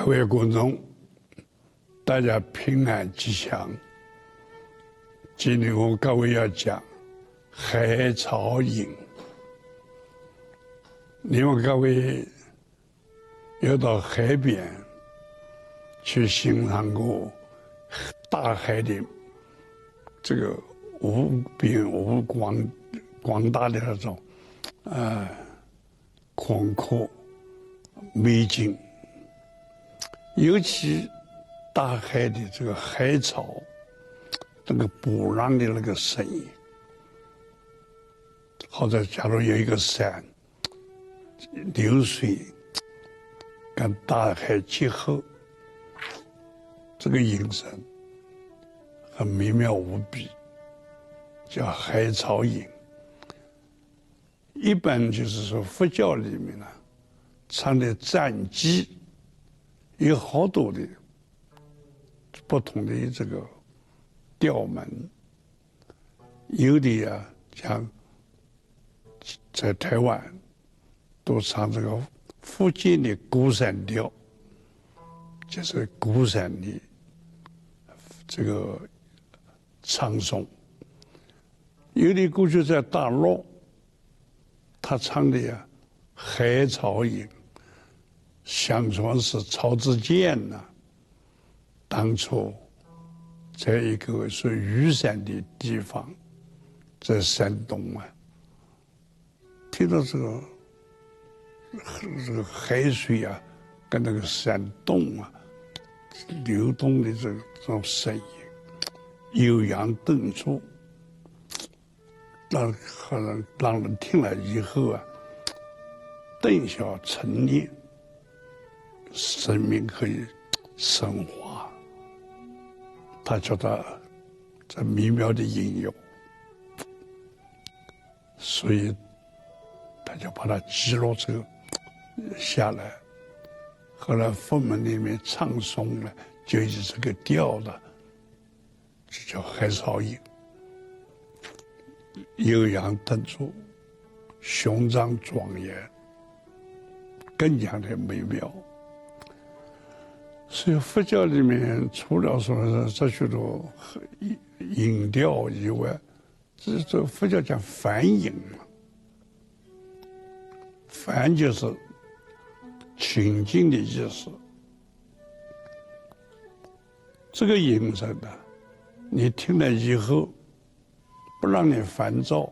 位观众，大家平安吉祥。今天我各位要讲海草引。你们各位有到海边去欣赏过大海的这个无边无广大的那种广阔美景，尤其大海的这个海草那个波浪的那个声音，或者假如有一个山流水跟大海结合，这个音声很美妙无比，叫海草音。一般就是说佛教里面呢唱的赞偈有好多的不同的这个调门，有的啊像在台湾都唱这个福建的鼓山调，就是鼓山的这个唱诵。有的过去在大陆，他唱的呀海草音，相传是曹志健呐，当初在一个是玉山的地方，在山东啊，听到这个海水啊，跟那个山洞啊流动的这种声音，悠扬顿挫，让人听了以后啊，顿晓沉念，生命可以升华。他觉得这美妙的音乐，所以他就把它记录这个下来。后来佛门里面唱诵了，就以这个调了，就叫海草音，悠扬顿挫，雄壮庄严，更加的美妙。所以佛教里面除了说这许多音调以外，这佛教讲梵音嘛，梵就是清净的意思。这个音声呢，你听了以后，不让你烦躁，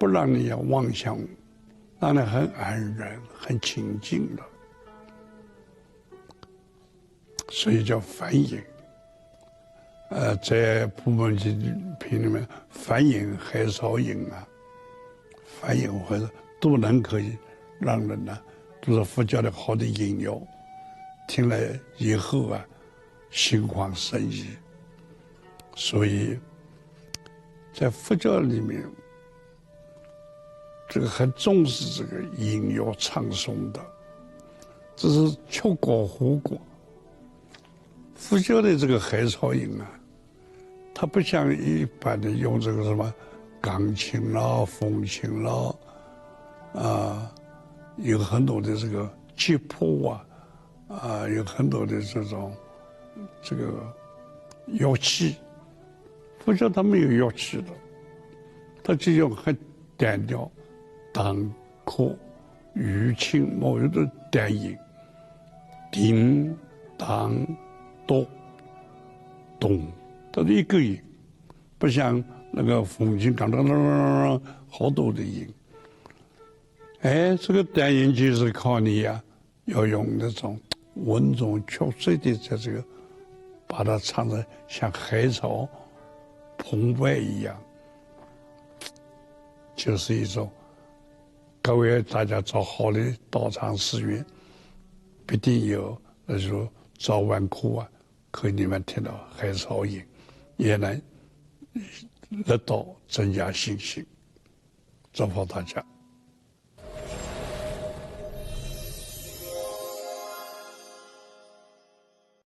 不让你要妄想，让你很安然、很清净的。所以叫梵音。在普门品里面，梵音、海草音啊，梵音或者都能可以让人呢，都是佛教的好的音乐，听了以后啊，心旷神怡。所以在佛教里面，这个很重视这个音乐唱诵的，这是曲高和寡。佛教的这个海草音啊，它不像一般的用这个什么钢琴啦、风琴啦，有很多的这个吉谱啊，有很多的这个乐器。佛教它没有乐器的，它就用很单调、单课、余清某一个单音，叮当咚咚，它是一个音，不像那个风琴当当当当好多的音。这个单音就是靠你呀，要用那种稳重曲折的在这个，把它唱得像海草澎湃一样，就是一种各位大家找好的道场寺院，必定有那说早晚课啊，可以你们听到海草音，也能得到增加信心。祝福大家。